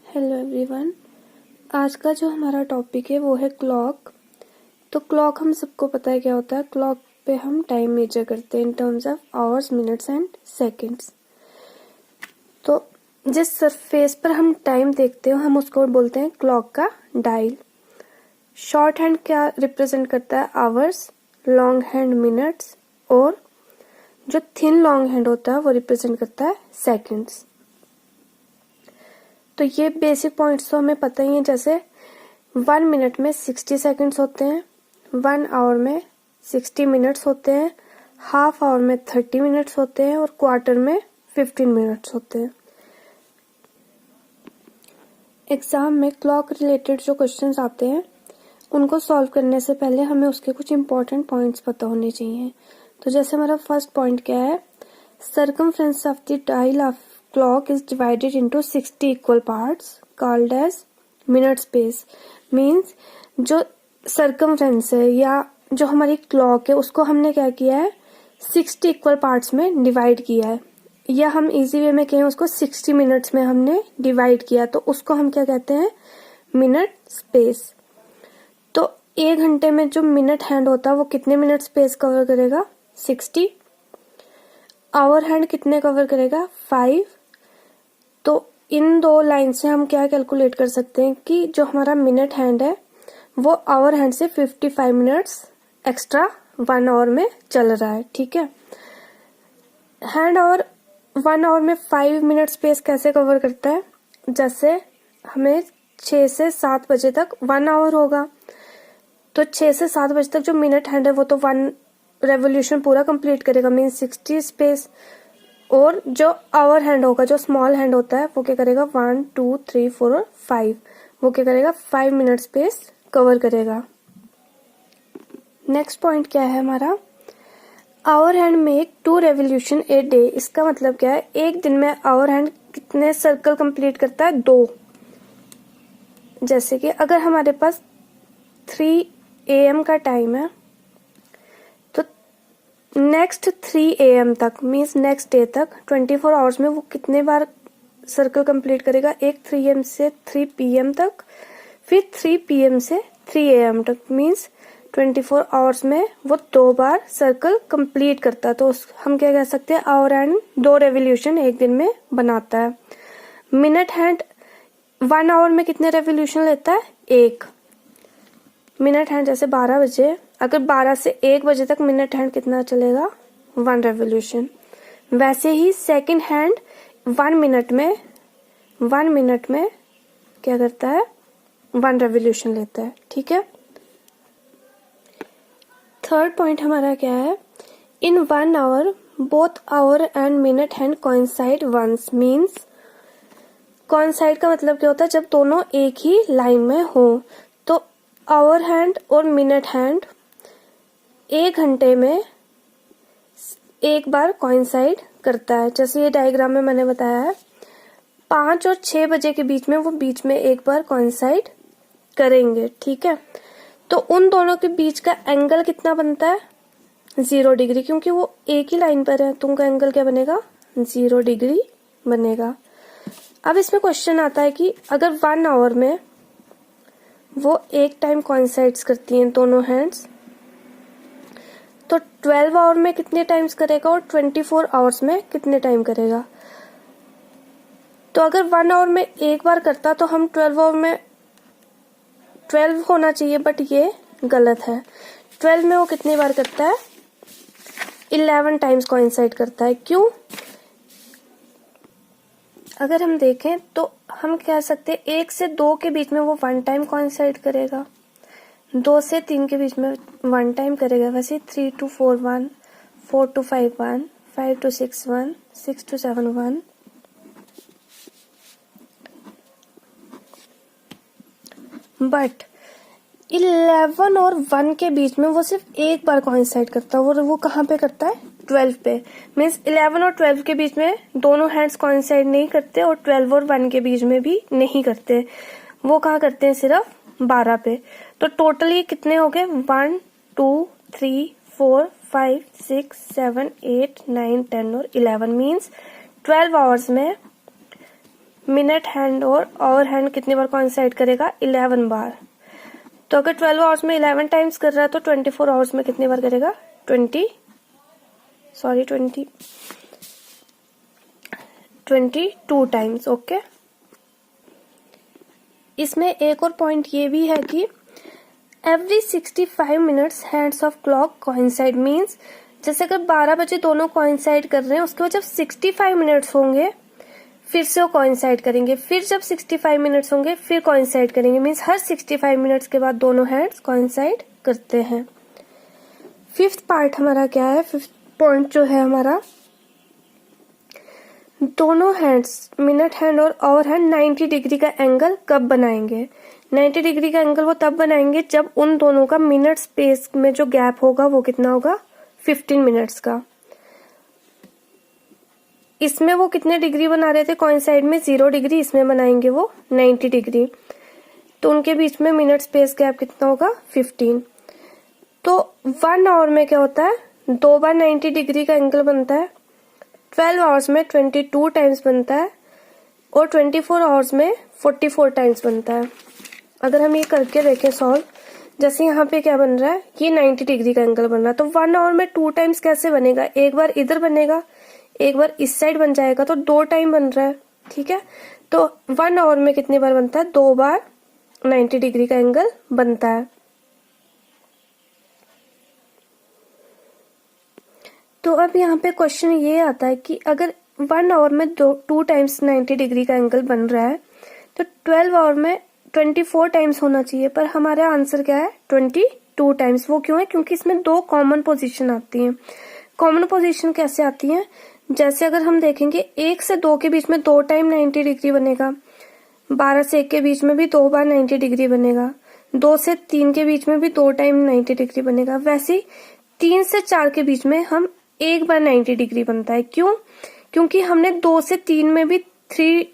Hello everyone. आज का जो हमारा टॉपिक है वो है क्लॉक। तो क्लॉक हम सबको पता है क्या होता है। क्लॉक पे हम टाइम मेजर करते हैं in terms of hours, minutes and seconds. तो जिस सरफेस पर हम टाइम देखते हो हम उसको बोलते हैं क्लॉक का डायल। शॉर्ट हैंड क्या रिप्रेजेंट करता है? आवर्स, लॉन्ग हैंड मिनट्स, और जो थिन लॉन्ग हैंड होता है वो रिप्रेजेंट करता है सेकंड्स। तो ये बेसिक पॉइंट्स तो हमें पता ही है। जैसे 1 मिनट में 60 सेकंड्स होते हैं, 1 आवर में 60 मिनट्स होते हैं, हाफ आवर में 30 मिनट्स होते हैं और क्वार्टर में 15 मिनट्स होते हैं। एग्जाम में क्लॉक रिलेटेड जो क्वेश्चंस आते हैं उनको सॉल्व करने से पहले हमें उसके कुछ इंपॉर्टेंट पॉइंट्स पता होने चाहिए। तो जैसे हमारा फर्स्ट पॉइंट क्या है? Circumference of the dial of clock is divided into 60 equal parts called as minute space। means जो circumference है या जो हमारी क्लॉक है उसको हमने क्या किया है 60 इक्वल पार्ट्स में डिवाइड किया है, या हम इजी वे में कहें उसको 60 मिनट्स में हमने डिवाइड किया, तो उसको हम क्या कहते हैं? Minute space. तो 1 घंटे में जो मिनट हैंड होता है वो कितने मिनट स्पेस कवर करेगा? 60। आवर हैंड कितने कवर करेगा? 5। तो इन दो लाइन से हम क्या कैलकुलेट कर सकते हैं कि जो हमारा मिनट हैंड है वो आवर हैंड से 55 मिनट्स एक्स्ट्रा 1 आवर में चल रहा है। ठीक है। हैंड आवर 1 आवर में 5 मिनट स्पेस कैसे कवर करता है? जैसे हमें 6 से 7 बजे तक 1 आवर होगा, तो 6 से 7 बजे तक जो मिनट हैंड है वो तो 1 रेवोल्यूशन पूरा कंप्लीट करेगा, मीन 60 स्पेस। और जो आवर हैंड होगा, जो स्मॉल हैंड होता है, वो क्या करेगा? 1 2 3 4 और 5, वो क्या करेगा? 5 मिनट स्पेस कवर करेगा। नेक्स्ट पॉइंट क्या है हमारा? Hour hand make 2 revolution a day. इसका मतलब क्या है? एक दिन में आवर हैंड कितने सर्कल कंप्लीट करता है? 2। जैसे कि अगर हमारे पास 3 AM का टाइम है तो नेक्स्ट 3 AM तक मीन्स नेक्स्ट डे तक 24 आवर्स में वो कितने बार सर्कल कंप्लीट करेगा? एक 3 AM से 3 PM तक, फिर 3 PM से 3 AM तक, मीन्स 24 आवर्स में वो 2 बार सर्कल कंप्लीट करता है। तो हम क्या कह सकते हैं? आवर हैंड 2 रेवोल्यूशन एक दिन में बनाता है। मिनट हैंड 1 आवर में कितने रेवोल्यूशन लेता है? 1 मिनट हैंड। जैसे 12 बजे, अगर 12 से 1 बजे तक मिनट हैंड कितना चलेगा? 1 रेवोल्यूशन। वैसे ही सेकंड हैंड 1 मिनट में क्या करता है? 1 रेवोल्यूशन लेता है। ठीक है। थर्ड पॉइंट हमारा क्या है? In 1 hour both hour and minute hand coincide once. Means coincide का मतलब क्या होता है? जब दोनों एक ही लाइन में हो। तो आवर हैंड और मिनट हैंड 1 घंटे में एक बार कोइंसाइड करता है। जैसे ये डायग्राम में मैंने बताया है, 5 और 6 बजे के बीच में वो बीच में एक बार कोइंसाइड करेंगे। ठीक है। तो उन दोनों के बीच का एंगल कितना बनता है? 0 डिग्री, क्योंकि वो एक ही लाइन पर है तो उनका एंगल क्या बनेगा? 0 डिग्री बनेगा। अब इसमें क्वेश्चन आता है कि अगर 1 आवर में वो एक टाइम कोइंसाइड्स करती हैं दोनों हैंड्स, तो 12 आवर में कितने टाइम्स करेगा और 24 आवर्स में कितने टाइम करेगा? तो अगर 1 आवर में एक बार करता तो हम 12 आवर में 12 होना चाहिए, बट ये गलत है। 12 में वो कितनी बार करता है? 11 टाइम्स कोइंसाइड करता है। क्यों? अगर हम देखें तो हम कह सकते हैं 1 से 2 के बीच में वो 1 टाइम कोइंसाइड करेगा, 2 से 3 के बीच में 1 टाइम करेगा, वैसे 3 to 4 1, 4 to 5 1, 5 to 6 1, 6 to 7 1। But 11 और 1 के बीच में वो सिर्फ एक बार कोइंसाइड करता है, और वो कहाँ पे करता है? 12 पे। मीन्स 11 और 12 के बीच में दोनों हैंड्स कोइंसाइड नहीं करते और 12 और 1 के बीच में भी नहीं करते। वो कहाँ करते हैं? सिर्फ 12 पे। तो टोटल ये कितने हो गए? 1 2 3 4 5 6 7 8 9 10 और 11, मीन्स 12 आवर्स में मिनट हैंड और आवर हैंड कितनी बार कोइंसाइड करेगा? 11 बार। तो अगर 12 आवर्स में 11 टाइम्स कर रहा है तो 24 आवर्स में कितनी बार करेगा? 22 टाइम्स। ओके। इसमें एक और पॉइंट ये भी है कि every 65 minutes hands of clock coincide, means जैसे अगर 12 बजे दोनों कोइंसाइड कर रहे हैं, उसके बाद जब 65 मिनट्स होंगे फिर से वो कोइंसाइड करेंगे, फिर जब 65 मिनट्स होंगे फिर कोइंसाइड करेंगे, मीन्स हर 65 मिनट्स के बाद दोनों हैंड्स कोइंसाइड करते हैं। फिफ्थ पार्ट हमारा क्या है? फिफ्थ पॉइंट जो है हमारा, दोनों हैंड्स मिनट हैंड और आवर हैंड 90 डिग्री का एंगल कब बनाएंगे? 90 डिग्री का एंगल वो तब बनाएंगे जब उन दोनों का मिनट स्पेस में जो गैप होगा वो कितना होगा? 15 मिनट्स का। इसमें वो कितने डिग्री बना रहे थे कोइंसाइड में? 0 डिग्री। इसमें बनाएंगे वो 90 डिग्री। तो उनके बीच में मिनट स्पेस गैप कितना होगा? 15। तो 1 आवर में क्या होता है? 2 बार 90 डिग्री का एंगल बनता है। 12 आवर्स में 22 टाइम्स बनता है और 24 आवर्स में 44 टाइम्स बनता है। अगर हम ये करके देखें सॉल्व, जैसे यहाँ पे क्या बन रहा है? ये 90 डिग्री का एंगल बन रहा है, तो 1 आवर में 2 टाइम्स कैसे बनेगा? एक बार इधर बनेगा, एक बार इस साइड बन जाएगा, तो 2 टाइम बन रहा है। ठीक है, तो 1 आवर में कितनी बार बनता है? 2 बार 90 डिग्री का एंगल बनता है। तो अब यहाँ पे क्वेश्चन ये आता है कि अगर 1 आवर में 2 टाइम्स 90 डिग्री का एंगल बन रहा है तो 12 आवर में 24 टाइम्स होना चाहिए, पर हमारा आंसर क्या है? 22 टाइम्स। वो क्यों है? क्योंकि इसमें 2 कॉमन पोजीशन आती हैं। कॉमन पोजीशन कैसे आती हैं? जैसे अगर हम देखेंगे 1 से 2 के बीच में 2 टाइम 90 डिग्री बनेगा, 12 से 1 के बीच में भी 2 बार 90 डिग्री बनेगा, 2 से 3 के बीच में भी 2 टाइम 90 डिग्री बनेगा। वैसे ही 3 से 4 के बीच में हम 1 बार 90 डिग्री बनता है। क्यों? क्योंकि हमने 2 से 3 में भी 3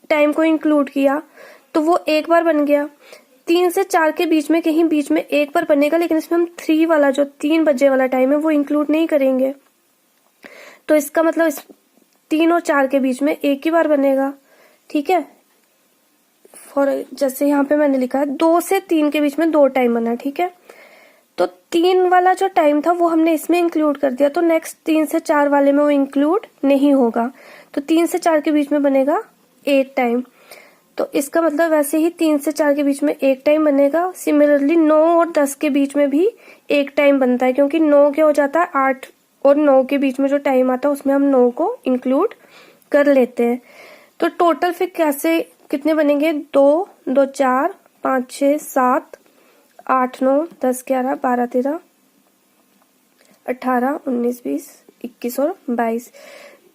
टाइम को इंक्लूड किया, तो वो 1 बार बन गया। 3 से 4 के बीच में कहीं बीच में 1 बार बनेगा, लेकिन इसमें हम 3 वाला जो 3 बजे वाला टाइम है वो इंक्लूड नहीं करेंगे। तो इसका मतलब इस 3 और 4 के बीच में 1 ही बार बनेगा। ठीक है, फॉर जैसे यहाँ पे मैंने लिखा है 2 से 3 के बीच में 2 टाइम बना। ठीक है, तो 3 वाला जो टाइम था वो हमने इसमें इंक्लूड कर दिया, तो नेक्स्ट 3 से 4 वाले में वो इंक्लूड नहीं होगा। तो 3 से 4 के बीच में बनेगा 8 टाइम। तो इसका मतलब वैसे ही 3 से 4 के बीच में 1 टाइम बनेगा। सिमिलरली 9 और 10 के बीच में भी 1 टाइम बनता है, क्योंकि 9 क्या हो जाता है? 8 और 9 के बीच में जो टाइम आता है उसमें हम 9 को इंक्लूड कर लेते हैं। तो टोटल फिर कैसे कितने बनेंगे? 2, 2, 4, 5, 6, 7, 8, 9, 10, 11, 12, 13, 18, 19, 20, 21 और 22।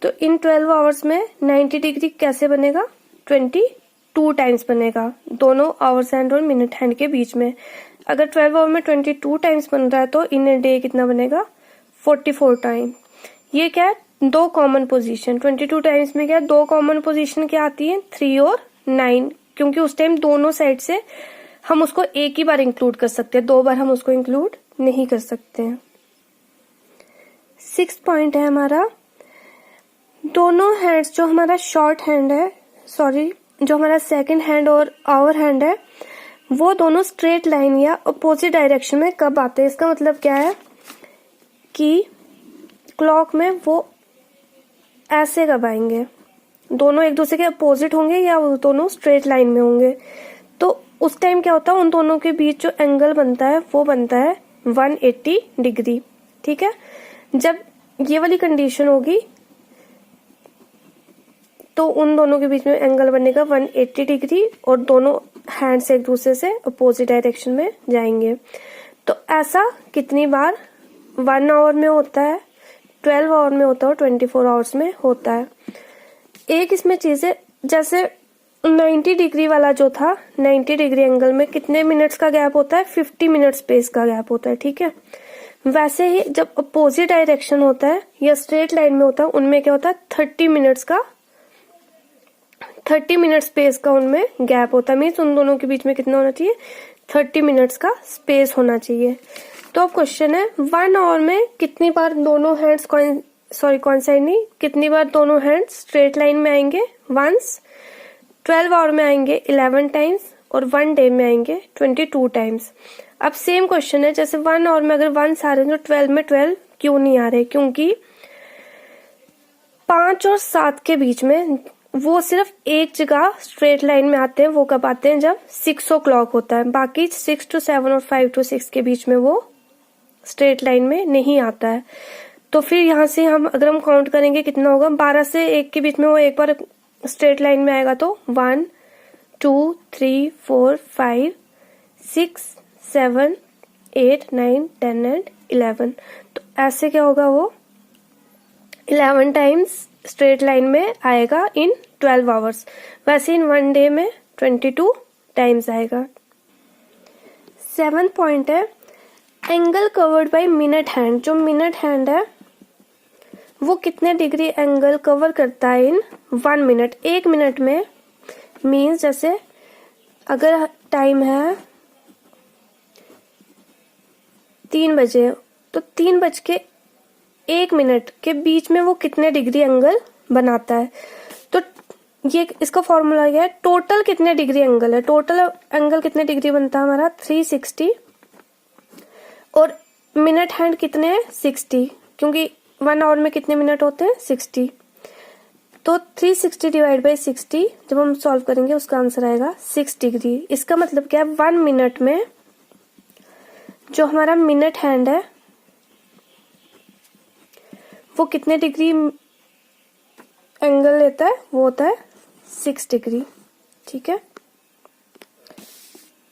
तो इन 12 आवर्स में 90 डिग्री कैसे बनेगा? 22 टाइम्स बनेगा, दोनों आवर्स हैंड और मिनट हैंड के बीच में। अगर 12 आवर में 22 टाइम्स बन रहा है तो इन ए डे कितना बनेगा? 44 टाइम। ये क्या है? 2 कॉमन पोजीशन। 22 टाइम्स में क्या है? 2 कॉमन पोजीशन क्या आती है? 3 और 9, क्योंकि उस टाइम दोनों साइड से हम उसको एक ही बार इंक्लूड कर सकते हैं, 2 बार हम उसको इंक्लूड नहीं कर सकते हैं। 6th पॉइंट है हमारा, दोनों हैंड्स जो हमारा शॉर्ट हैंड है, जो हमारा सेकंड हैंड और आवर हैंड है, वो दोनों स्ट्रेट लाइन या अपोजिट डायरेक्शन में कब आते हैं? इसका मतलब क्या है कि क्लॉक में वो ऐसे कब आएंगे? दोनों एक दूसरे के अपोजिट होंगे या वो दोनों स्ट्रेट लाइन में होंगे? तो उस टाइम क्या होता है? उन दोनों के बीच जो एंगल बनता है वो बनता है 180 डिग्री। ठीक है, जब ये वाली कंडीशन होगी तो उन दोनों के बीच में एंगल बनेगा 180 डिग्री और दोनों हैंड्स एक दूसरे से अपोजिट डायरेक्शन में जाएंगे। तो ऐसा कितनी बार? 1 आवर में होता है, 12 आवर में होता है और 24 आवर्स में होता है। एक इसमें चीज है, जैसे 90 डिग्री वाला जो था, 90 डिग्री एंगल में कितने मिनट्स का गैप होता है? 50 मिनट स्पेस का गैप होता है। ठीक है, वैसे ही जब अपोजिट डायरेक्शन होता है या स्ट्रेट लाइन में होता है, उनमें क्या होता है? 30 मिनट स्पेस का उनमें गैप होता है। मीन्स उन दोनों के बीच में कितना होना चाहिए? 30 मिनट्स का स्पेस होना चाहिए। तो अब क्वेश्चन है, 1 आवर में कितनी बार दोनों हैंड्स कितनी बार दोनों हैंड्स स्ट्रेट लाइन में आएंगे? वंस। 12 आवर में आएंगे 11 टाइम्स और 1 डे में आएंगे 22 टाइम्स। अब सेम क्वेश्चन है, जैसे 1 आवर में अगर 1 आ रहे हैं तो 12 में 12 क्यों नहीं आ रहे, क्योंकि 5 और 7 के बीच में वो सिर्फ एक जगह स्ट्रेट लाइन में आते हैं। वो कब आते हैं, जब 6 o'clock होता है। बाकी 6 to 7 और 5 to 6 के बीच में वो स्ट्रेट लाइन में नहीं आता है। तो फिर यहाँ से अगर हम काउंट करेंगे कितना होगा, 12 से 1 के बीच में वो एक बार स्ट्रेट लाइन में आएगा, तो 1 2 3 4 5 6 7 8 9 10 एंड 11। तो ऐसे क्या होगा, वो 11 टाइम्स स्ट्रेट लाइन में आएगा इन 12 आवर्स। वैसे इन 1 डे में 22 टाइम्स आएगा। 7th पॉइंट है angle covered by minute hand. जो मिनट हैंड है वो कितने डिग्री एंगल कवर करता है इन 1 मिनट। 1 मिनट में मीन्स जैसे अगर टाइम है 3 बजे, तो 3:01 के बीच में वो कितने डिग्री एंगल बनाता है। तो ये इसका फॉर्मूला क्या है, टोटल कितने डिग्री एंगल है। टोटल एंगल कितने डिग्री बनता है हमारा 360, और मिनट हैंड कितने हैं 60, क्योंकि 1 आवर में कितने मिनट होते हैं 60। तो 360 डिवाइड बाई 60 जब हम सॉल्व करेंगे उसका आंसर आएगा 6 डिग्री। इसका मतलब क्या है, 1 मिनट में जो हमारा मिनट हैंड है वो कितने डिग्री एंगल लेता है, वो होता है 6 डिग्री। ठीक है,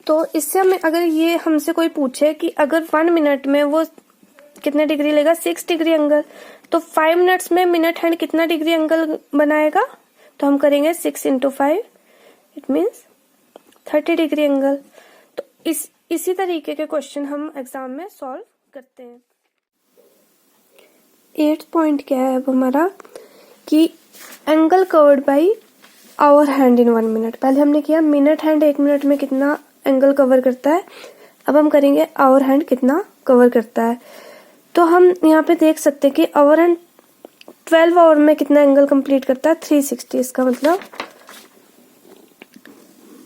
तो इससे हमें अगर ये हमसे कोई पूछे कि अगर 1 मिनट में वो कितने डिग्री लेगा 6 डिग्री एंगल, तो 5 मिनट्स में मिनट हैंड कितना डिग्री एंगल बनाएगा, तो हम करेंगे 6 into 5, it means 30 degree angle. तो इसी तरीके के क्वेश्चन हम एग्जाम में सॉल्व करते हैं। 8th पॉइंट क्या है अब हमारा, कि angle covered by hour hand in 1 minute. पहले हमने किया मिनट हैंड 1 मिनट में कितना एंगल कवर करता है, अब हम करेंगे आवर हैंड कितना कवर करता है। तो हम यहाँ पे देख सकते हैं कि आवर हैंड 12 आवर में कितना एंगल कंप्लीट करता है 360। इसका मतलब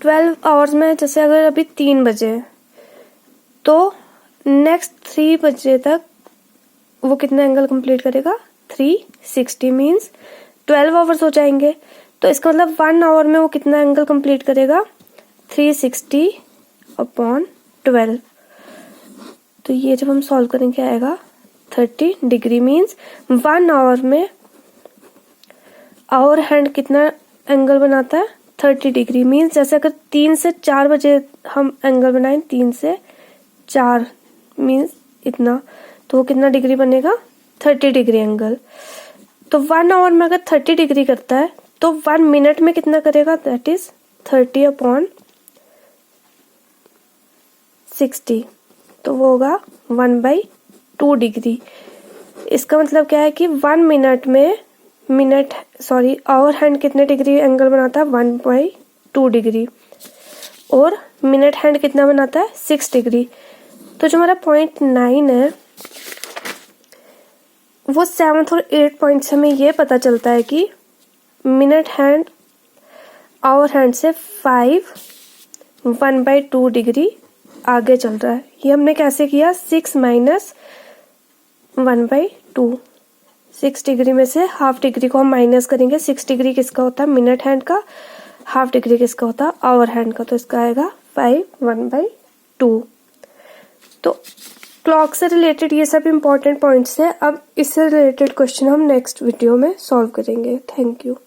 12 आवर्स में जैसे अगर अभी 3 बजे, तो नेक्स्ट 3 बजे तक वो कितना एंगल कंप्लीट करेगा 360, मीन्स 12 आवर्स हो जाएंगे। तो इसका मतलब 1 आवर में वो कितना एंगल कंप्लीट करेगा 360/12। तो ये जब हम सॉल्व करेंगे आएगा 30 डिग्री, मीन्स 1 आवर में आवर हैंड कितना एंगल बनाता है 30 डिग्री। मीन्स जैसे अगर 3 से 4 बजे हम एंगल बनाएं, 3 से 4 मीन्स इतना, तो वो कितना डिग्री बनेगा 30 डिग्री एंगल। तो 1 आवर में अगर 30 डिग्री करता है तो 1 मिनट में कितना करेगा, दैट इज 30/60, तो वो होगा 1/2 डिग्री। इसका मतलब क्या है कि 1 मिनट में आवर हैंड कितने डिग्री एंगल बनाता है 1/2 डिग्री, और मिनट हैंड कितना बनाता है 6 डिग्री। तो जो हमारा पॉइंट 9 है वो 7th और 8th पॉइंट से हमें ये पता चलता है कि मिनट हैंड आवर हैंड से 1/2 डिग्री आगे चल रहा है। ये हमने कैसे किया, 6 - 1/2। 6 डिग्री में से हाफ डिग्री को हम माइनस करेंगे। 6 डिग्री किसका होता है मिनट हैंड का, हाफ डिग्री किसका होता है आवर हैंड का, तो इसका आएगा 1/2। तो क्लॉक से रिलेटेड ये सब इम्पोर्टेंट पॉइंट्स है। अब इससे रिलेटेड क्वेश्चन हम नेक्स्ट वीडियो में सॉल्व करेंगे। Thank you.